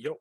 Yo.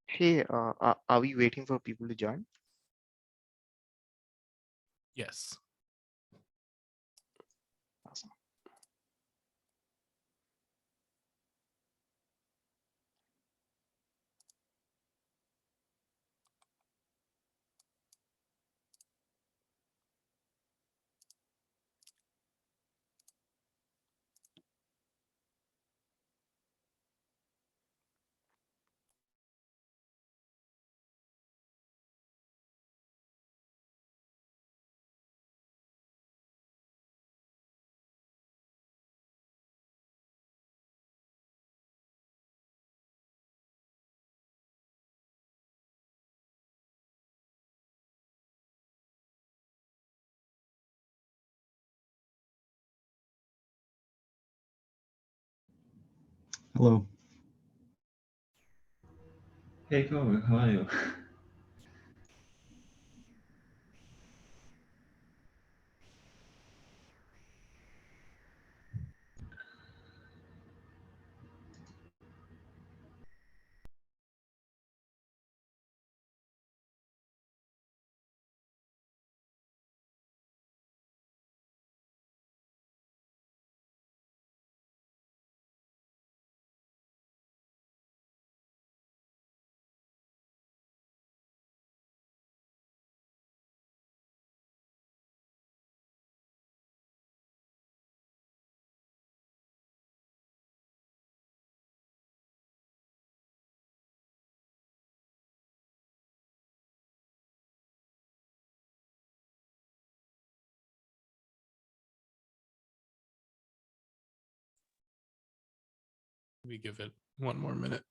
Hey, are we waiting for people to join? Yes. Awesome. Hello. Hey, Kobe, how are you? We give it one more minute.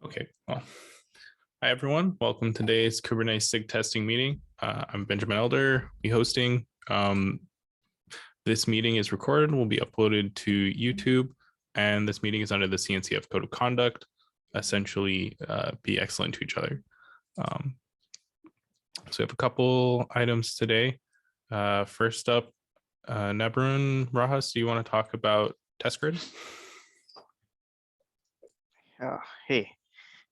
Okay, well, hi everyone. Welcome to today's Kubernetes SIG testing meeting. I'm Benjamin Elder, be hosting. This meeting is recorded and will be uploaded to YouTube, and this meeting is under the CNCF Code of Conduct. Essentially, be excellent to each other. So we have a couple items today. First up, Nebrun Rajas, do you want to talk about test grid? Hey,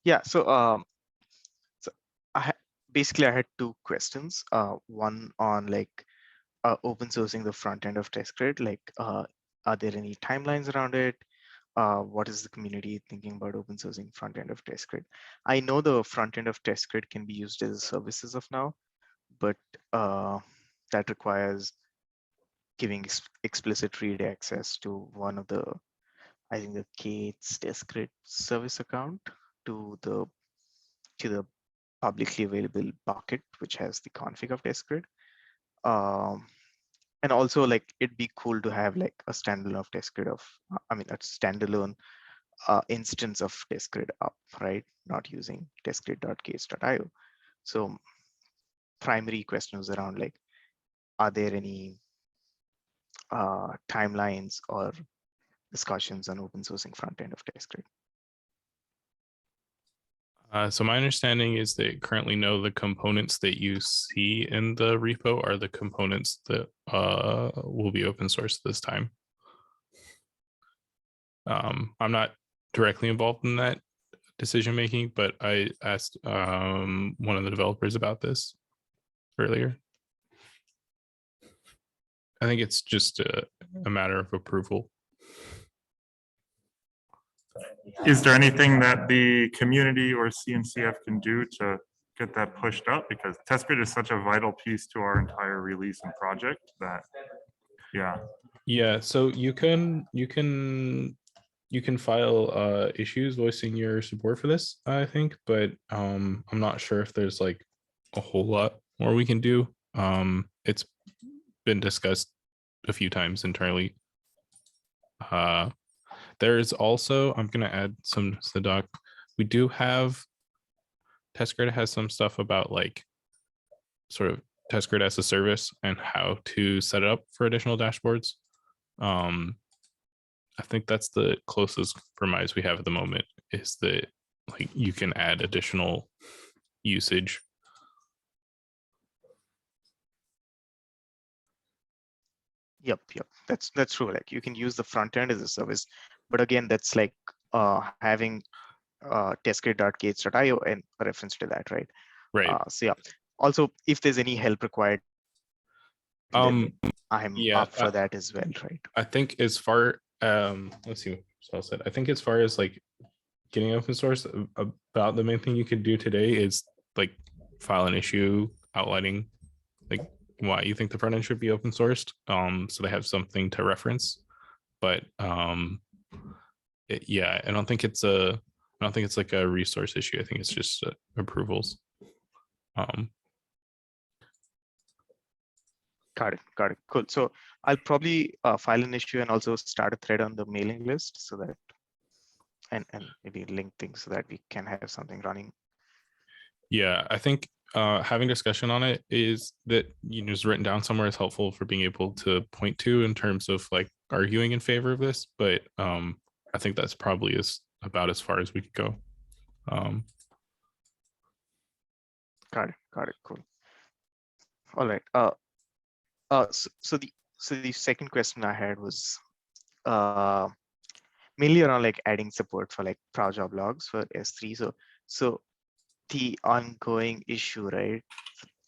yeah. So basically I had two questions. One on like open sourcing the front end of test grid. Like, are there any timelines around it? What is the community thinking about open sourcing front end of test grid? I know the front end of test grid can be used as a service as of now, but that requires giving explicit read access to one of the, I think the Kate's test grid service account to the publicly available bucket, which has the config of test grid. And also like it'd be cool to have like a standalone of test grid of, I mean, a standalone instance of test grid up, right? Not using testgrid.case.io. So primary question was around like, are there any timelines or discussions on open sourcing front end of test grid? So my understanding is they currently know the components that you see in the repo are the components that will be open source this time. I'm not directly involved in that decision making, but I asked one of the developers about this earlier. I think it's just a matter of approval. Is there anything that the community or CNCF can do to get that pushed up? Because test grid is such a vital piece to our entire release and project that, yeah. Yeah, so you can file issues voicing your support for this, I think, but I'm not sure if there's like a whole lot more we can do. It's been discussed a few times internally. There's also, I'm going to add some to the doc. We do have, test grid has some stuff about like sort of test grid as a service and how to set it up for additional dashboards. I think that's the closest premise we have at the moment, is that like you can add additional usage. Yep, that's true. Like you can use the front end as a service, but again, that's like having testgrid.gates.io and a reference to that, right? Right. So yeah. Also, if there's any help required, then I'm up for that as well, right? I think as far let's see what else said. I think as far as like getting open source, about the main thing you could do today is like file an issue outlining like why you think the front end should be open sourced, so they have something to reference. But yeah, I don't think it's like a resource issue. I think it's just approvals. Got it, cool. So I'll probably file an issue and also start a thread on the mailing list, so that and maybe link things so that we can have something running. Yeah, I think having discussion on it is that just written down somewhere is helpful for being able to point to in terms of like arguing in favor of this. But I think that's probably about as far as we could go. Got it, cool. All right. So the second question I had was mainly around like adding support for like ProwJob logs for S3. So the ongoing issue, right,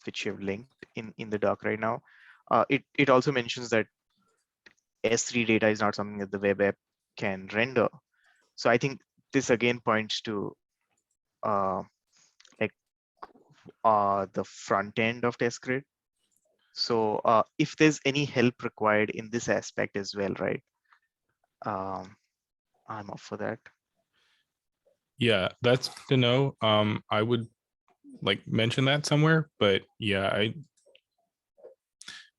which you have linked in the doc right now, it also mentions that S3 data is not something that the web app can render. So I think this again points to the front end of test grid. So if there's any help required in this aspect as well, right? I'm up for that. Yeah, that's good to know. I would like mention that somewhere, but yeah, I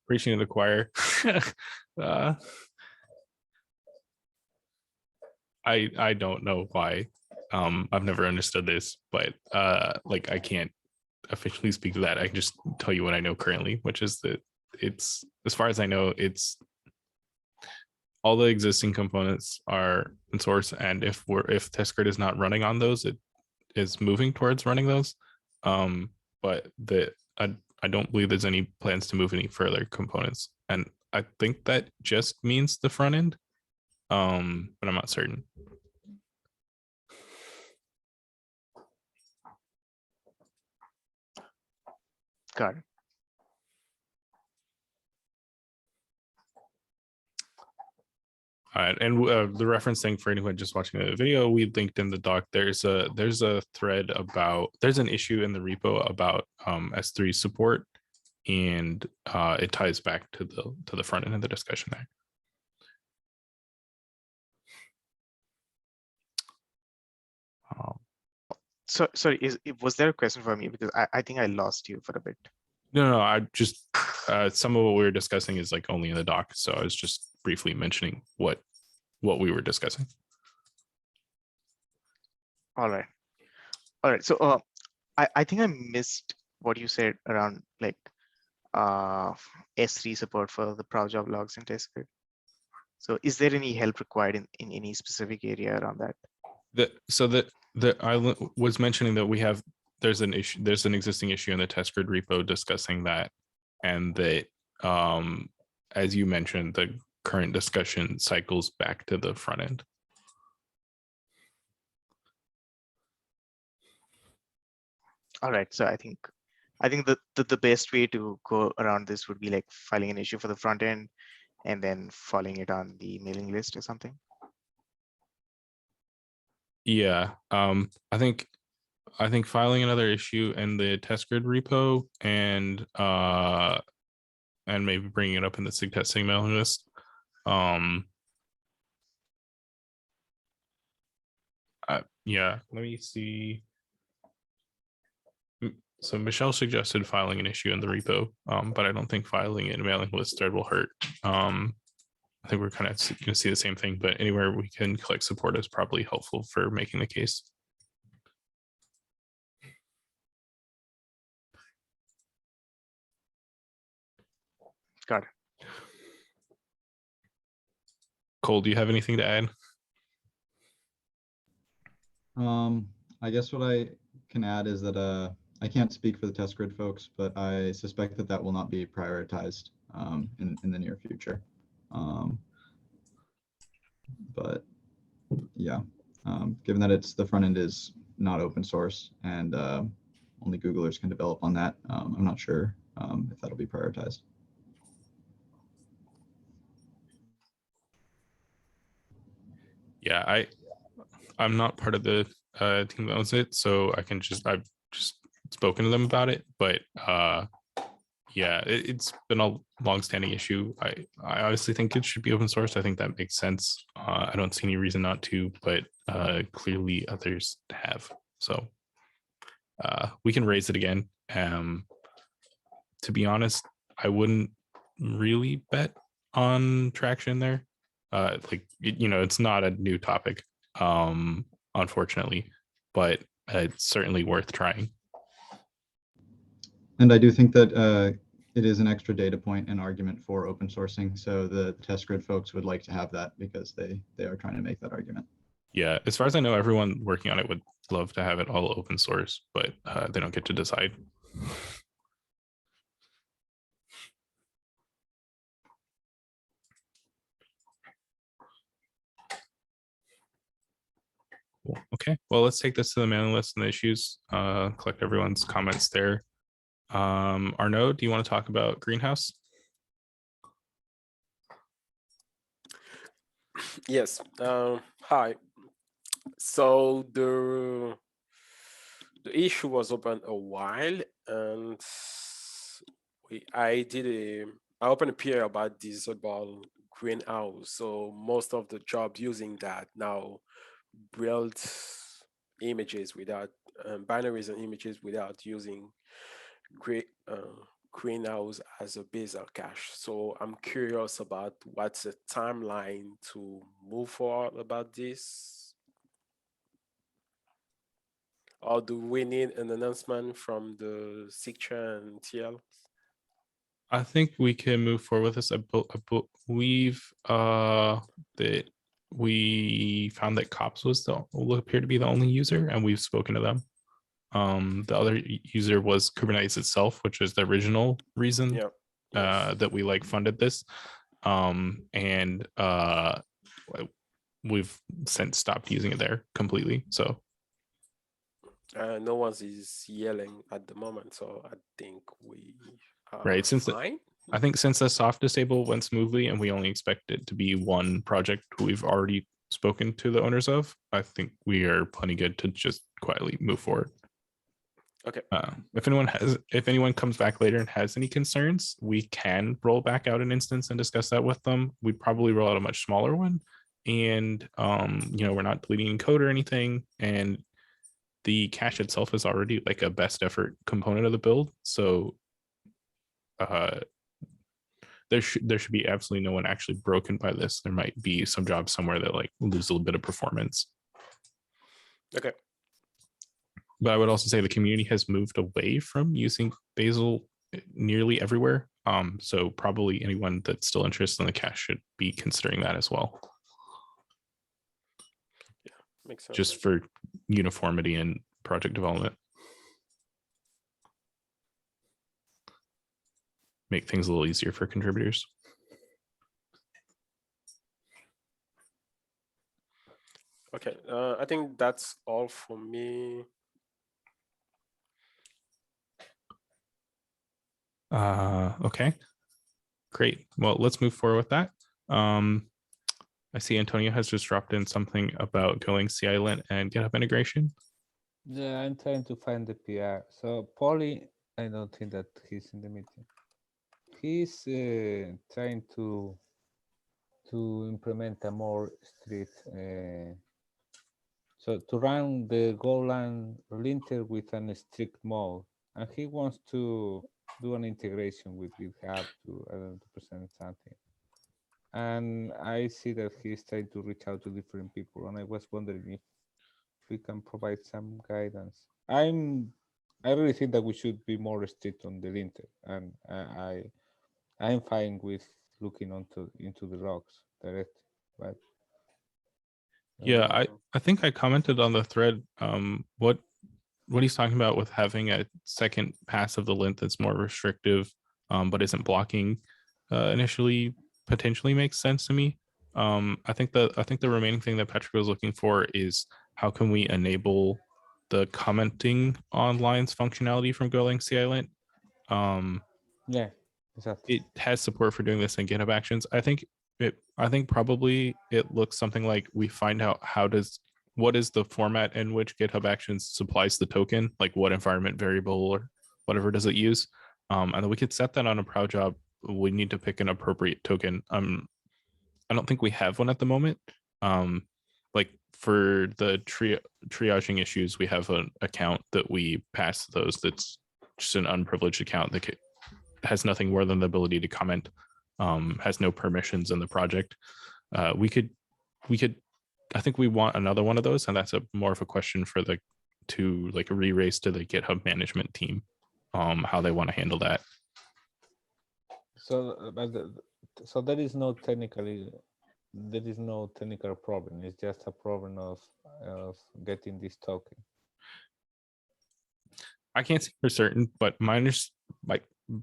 preaching to the choir. I don't know why. I've never understood this, but like I can't officially speak to that. I can just tell you what I know currently, which is that it's, as far as I know, it's all the existing components are in source, and if test grid is not running on those, it is moving towards running those. But I don't believe there's any plans to move any further components, and I think that just means the front end. But I'm not certain. Got it. All right, and the reference thing for anyone just watching the video, we linked in the doc. There's a thread about, there's an issue in the repo about S3 support, and it ties back to the front end of the discussion there. So sorry, was there a question for me, because I think I lost you for a bit? No, I just some of what we were discussing is like only in the doc, so I was just briefly mentioning what we were discussing. All right. So I think I missed what you said around like S3 support for the prow job logs in test grid. So is there any help required in any specific area around that? Was mentioning that there's an existing issue in the test grid repo discussing that, and that as you mentioned, the current discussion cycles back to the front end. All right, so I think the best way to go around this would be like filing an issue for the front end and then following it on the mailing list or something. Yeah, I think filing another issue in the test grid repo and maybe bringing it up in the SIG testing mailing list. Yeah, let me see. So Michelle suggested filing an issue in the repo, but I don't think filing it in a mailing list thread will hurt. I think we're kind of going to see the same thing, but anywhere we can collect support is probably helpful for making the case. Got it. Cole, do you have anything to add? I guess what I can add is that I can't speak for the test grid folks, but I suspect that that will not be prioritized in the near future. But yeah, given that the front end is not open source and only Googlers can develop on that, I'm not sure if that'll be prioritized. Yeah, I'm not part of the team that owns it, so I've just spoken to them about it, but yeah, it's been a long-standing issue. I honestly think it should be open source. I think that makes sense. I don't see any reason not to, but clearly others have. So we can raise it again. To be honest, I wouldn't really bet on traction there. It's not a new topic, unfortunately, but it's certainly worth trying. And I do think that it is an extra data point and argument for open sourcing. So the test grid folks would like to have that because they are trying to make that argument. Yeah, as far as I know, everyone working on it would love to have it all open source, but they don't get to decide. Okay, well, let's take this to the mailing list and the issues, collect everyone's comments there. Arnaud, do you want to talk about Greenhouse? Yes. Hi. So the issue was open a while, and I opened a PR about disable Greenhouse. So most of the jobs using that now build images without binaries and images without using Greenhouse as a basal cache. So I'm curious about what's the timeline to move forward about this. Or do we need an announcement from the SIG-Chair and TL? I think we can move forward with this. I believe that we found that Cops will appear to be the only user, and we've spoken to them. The other user was Kubernetes itself, which is the original reason that we funded this. And we've since stopped using it there completely. So no one is yelling at the moment, so I think we are right fine. I think since the soft disable went smoothly and we only expect it to be one project we've already spoken to the owners of, I think we are plenty good to just quietly move forward. Okay. If anyone comes back later and has any concerns, we can roll back out an instance and discuss that with them. We'd probably roll out a much smaller one, and we're not deleting code or anything, and the cache itself is already like a best effort component of the build, so there should be absolutely no one actually broken by this. There might be some jobs somewhere that lose a little bit of performance. Okay. But I would also say the community has moved away from using Bazel nearly everywhere. So probably anyone that's still interested in the cache should be considering that as well, Makes sense. just for uniformity in project development. Make things a little easier for contributors. Okay, I think that's all for me. Okay, great. Well, let's move forward with that. I see Antonio has just dropped in something about going CI-Lint and GitHub integration. Yeah, I'm trying to find the PR. So Polly, I don't think that he's in the meeting. He's trying to implement a more strict. So to run the Golang linter with a strict mode, and he wants to do an integration with GitHub to, I don't know, to present something. And I see that he's trying to reach out to different people, and I was wondering if we can provide some guidance. I really think that we should be more strict on the linter, and I'm fine with looking into the logs directly, but Yeah, I think I commented on the thread what he's talking about with having a second pass of the lint that's more restrictive, but isn't blocking initially potentially makes sense to me. I think the remaining thing that Patrick was looking for is how can we enable the commenting on lines functionality from Golang CI-Lint. yeah, exactly. It has support for doing this in GitHub Actions. I think probably it looks something like we find out what is the format in which GitHub Actions supplies the token, like what environment variable or whatever does it use. And then we could set that on a proud job. We need to pick an appropriate token. I don't think we have one at the moment. Like for the triaging issues, we have an account that we pass those. That's just an unprivileged account that has nothing more than the ability to comment, has no permissions in the project. We could, I think we want another one of those, and that's more of a question for to re-raise to the GitHub management team, how they want to handle that. So, so there is no technical problem. It's just a problem of getting this token. I can't say for certain, but my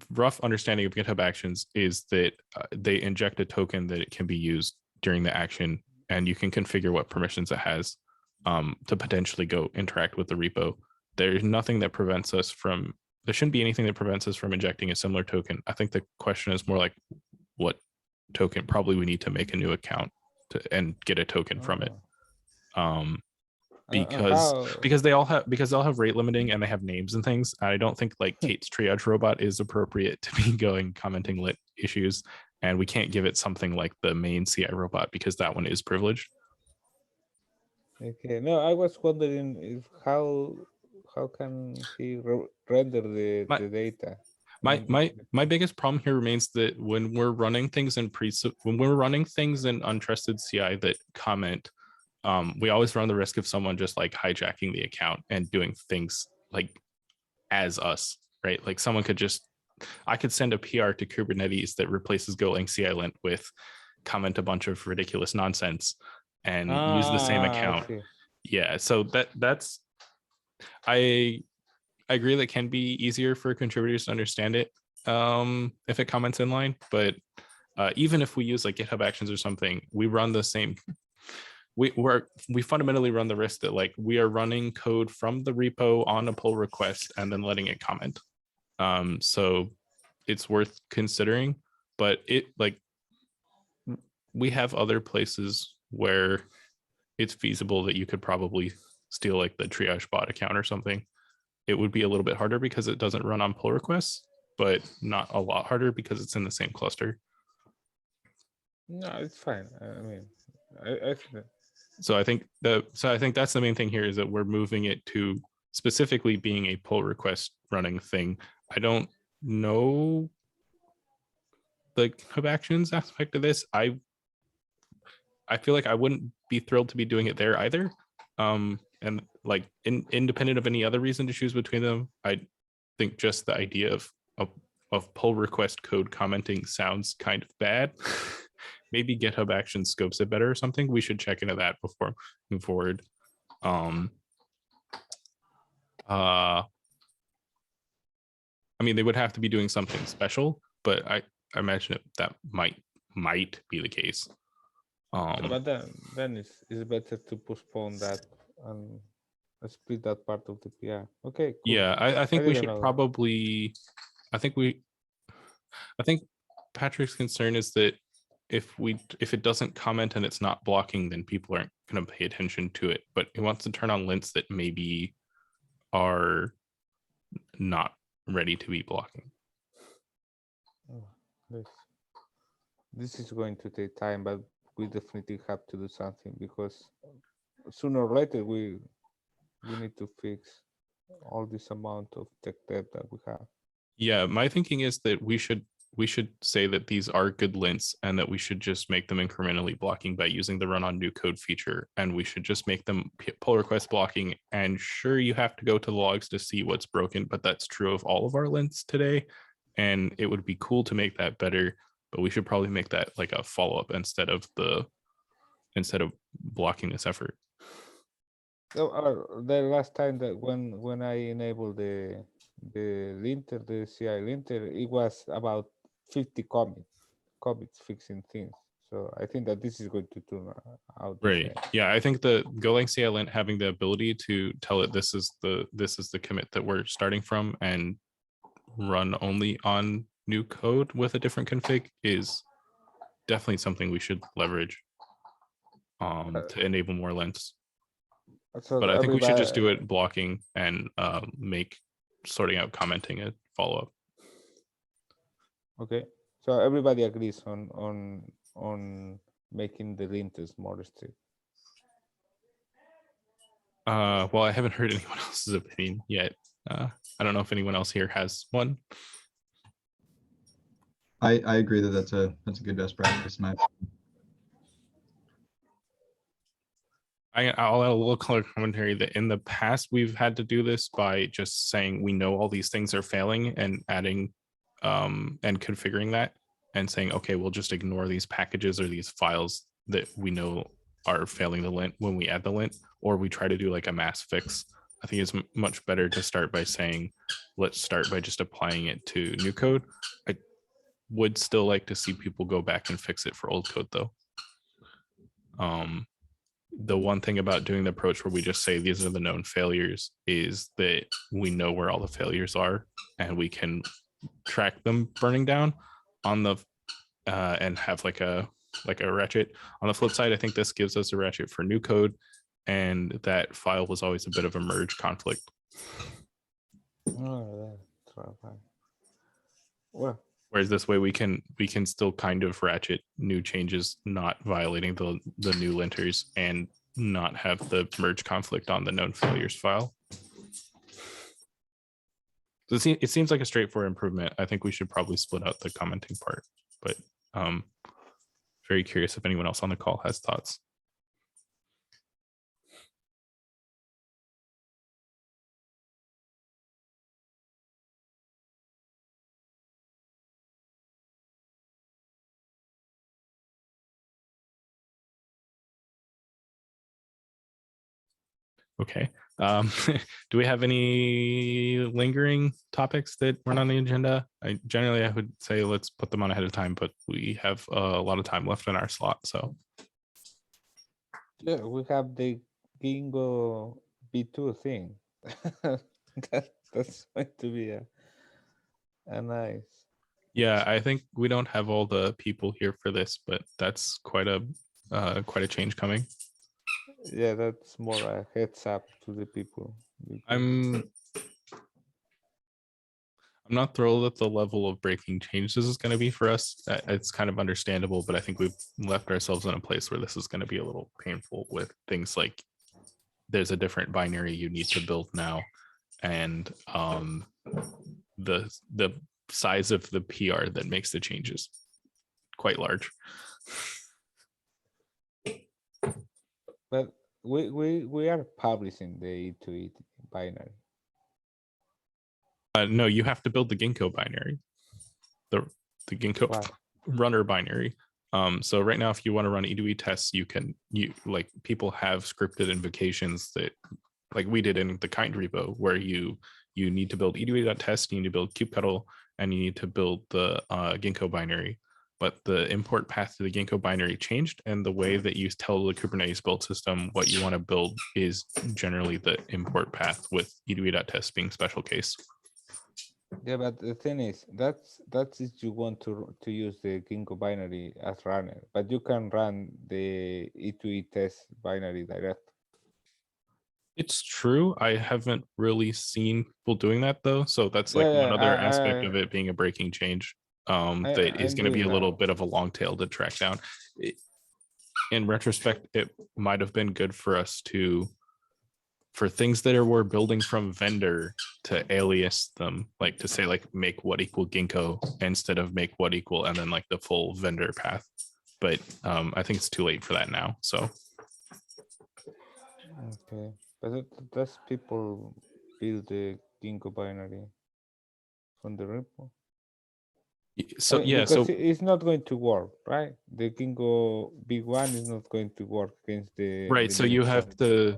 rough understanding of GitHub Actions is that they inject a token that it can be used during the action, and you can configure what permissions it has to potentially go interact with the repo. There's nothing that prevents us from, there shouldn't be anything that prevents us from injecting a similar token. I think the question is more like what token. Probably we need to make a new account and get a token from it. Because they'll have rate limiting and they have names and things. I don't think like Kate's triage robot is appropriate to be going commenting lit issues, and we can't give it something like the main CI robot because that one is privileged. Okay, no, I was wondering if how can he render the data. My biggest problem here remains that when we're running things in untrusted CI that comment, we always run the risk of someone just like hijacking the account and doing things like as us, right? Like someone could I could send a PR to Kubernetes that replaces Golang CI-Lint with comment a bunch of ridiculous nonsense and use the same account. Yeah, so that's I agree that can be easier for contributors to understand it if it comments inline, but even if we use like GitHub Actions or something, we run the same. We fundamentally run the risk that like we are running code from the repo on a pull request and then letting it comment. So it's worth considering, but we have other places where it's feasible that you could probably steal like the triage bot account or something. It would be a little bit harder because it doesn't run on pull requests, but not a lot harder because it's in the same cluster. No, it's fine. I mean, I think. So I think that's the main thing here is that we're moving it to specifically being a pull request running thing. I don't know the GitHub Actions aspect of this. I feel like I wouldn't be thrilled to be doing it there either. And like independent of any other reason to choose between them, I think just the idea of of pull request code commenting sounds kind of bad. Maybe GitHub Action scopes it better or something. We should check into that before moving forward. I mean, they would have to be doing something special, but I imagine that might be the case. But then it's better to postpone that and split that part of the PR. Okay, cool. Yeah, I think we didn't should know that. probably, I think Patrick's concern is that if it doesn't comment and it's not blocking, then people aren't going to pay attention to it. But he wants to turn on lints that maybe are not ready to be blocking. Oh, this is going to take time, but we definitely have to do something because sooner or later we need to fix all this amount of tech debt that we have. Yeah, my thinking is that we should say that these are good lints and that we should just make them incrementally blocking by using the run on new code feature, and we should just make them pull request blocking. And sure, you have to go to the logs to see what's broken, but that's true of all of our lints today, and it would be cool to make that better, but we should probably make that like a follow-up instead of blocking this effort. So, the last time that when I enabled the linter, the CI linter, it was about 50 commits fixing things. So I think that this is going to turn out the Right. same. Yeah, I think the Golang CI lint having the ability to tell it this is the commit that we're starting from and run only on new code with a different config is definitely something we should leverage to enable more lints. So But I think we should just do everybody- it blocking and make sorting out commenting a follow-up. Okay, so everybody agrees on making the linters more strict. Well, I haven't heard anyone else's opinion yet. I don't know if anyone else here has one. I agree that that's a good best practice. I'll add a little color commentary that in the past we've had to do this by just saying we know all these things are failing and adding and configuring that and saying, okay, we'll just ignore these packages or these files that we know are failing the lint when we add the lint, or we try to do like a mass fix. I think it's much better to start by saying, let's start by just applying it to new code. I would still like to see people go back and fix it for old code though. The one thing about doing the approach where we just say these are the known failures is that we know where all the failures are and we can track them burning down on the and have like a ratchet. On the flip side, I think this gives us a ratchet for new code, and that file was always a bit of a merge conflict. Oh, that's right. Well, Whereas this way we can still kind of ratchet new changes, not violating the new linters and not have the merge conflict on the known failures file. So it seems like a straightforward improvement. I think we should probably split out the commenting part, but very curious if anyone else on the call has thoughts. Okay. Do we have any lingering topics that weren't on the agenda? I would say let's put them on ahead of time, but we have a lot of time left in our slot. So yeah, we have the Gingo B2 thing. That's going to be a nice. yeah, I think we don't have all the people here for this, but that's quite a change coming. Yeah, that's more a heads up to the people. I'm not thrilled at the level of breaking change this is going to be for us. It's kind of understandable, but I think we've left ourselves in a place where this is going to be a little painful with things like there's a different binary you need to build now, and the size of the PR that makes the changes quite large. But we are publishing the E2E binary. No, you have to build the Ginkgo binary. the Ginkgo Wow. runner binary. So right now, if you want to run E2E tests, like people have scripted invocations that, like we did in the kind repo, where you need to build E2E.test, you need to build kubectl, and you need to build the Ginkgo binary. But the import path to the Ginkgo binary changed, and the way that you tell the Kubernetes build system what you want to build is generally the import path, with E2E.test being special case. Yeah, but the thing is, that's if you want to use the Ginkgo binary as runner, but you can run the E2E test binary direct. It's true. I haven't really seen people doing that though. So that's like Yeah, one other aspect I- of it being a breaking change. I- That is I'm going to be a doing little that. bit of a long tail to track down. In retrospect, it might have been good for us for things that we're building from vendor, to alias them, like to say like make what equal Ginkgo instead of make what equal and then like the full vendor path. But I think it's too late for that now. So Okay, but does people build the Ginkgo binary from the repo? so I mean, yeah, because so it's not going to work, right? The Ginkgo big one is not going to work against the right. the So you Linux have one. to.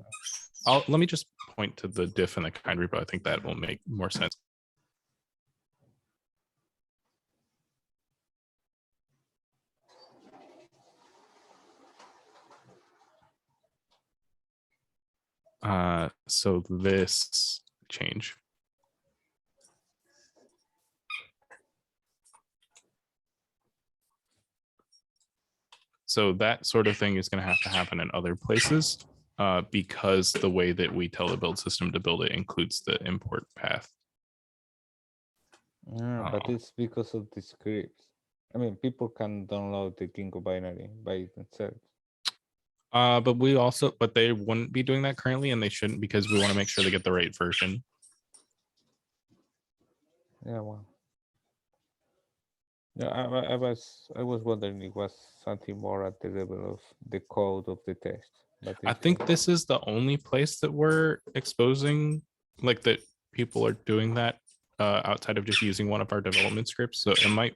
Let me just point to the diff and the kind repo. I think that will make more sense. So this change. So that sort of thing is going to have to happen in other places, because the way that we tell the build system to build it includes the import path. Yeah, but it's because of the scripts. I mean, people can download the Ginkgo binary by themselves. But they wouldn't be doing that currently, and they shouldn't, because we want to make sure they get the right version. Yeah, well. Yeah, I was wondering if it was something more at the level of the code of the test. But I think this is the only place that we're exposing, like that people are doing that outside of just using one of our development scripts. So it might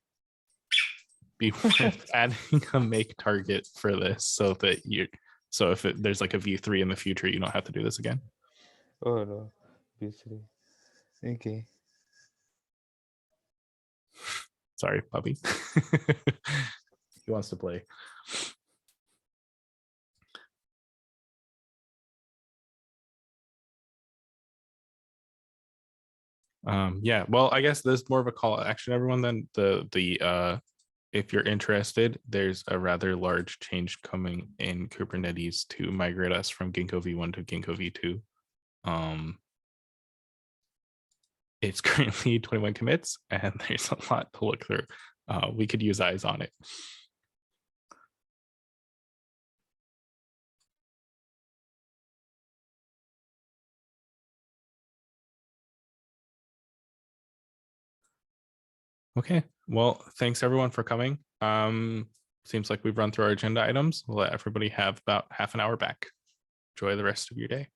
be worth adding a make target for this, so that if there's like a v3 in the future, you don't have to do this again. Oh no, obviously. Okay. Sorry, puppy. He wants to play. Yeah, well, I guess there's more of a call to action, everyone. Then if you're interested, there's a rather large change coming in Kubernetes to migrate us from Ginkgo v1 to Ginkgo v2. It's currently 21 commits, and there's a lot to look through. We could use eyes on it. Okay, well, thanks everyone for coming. Seems like we've run through our agenda items. We'll let everybody have about half an hour back. Enjoy the rest of your day.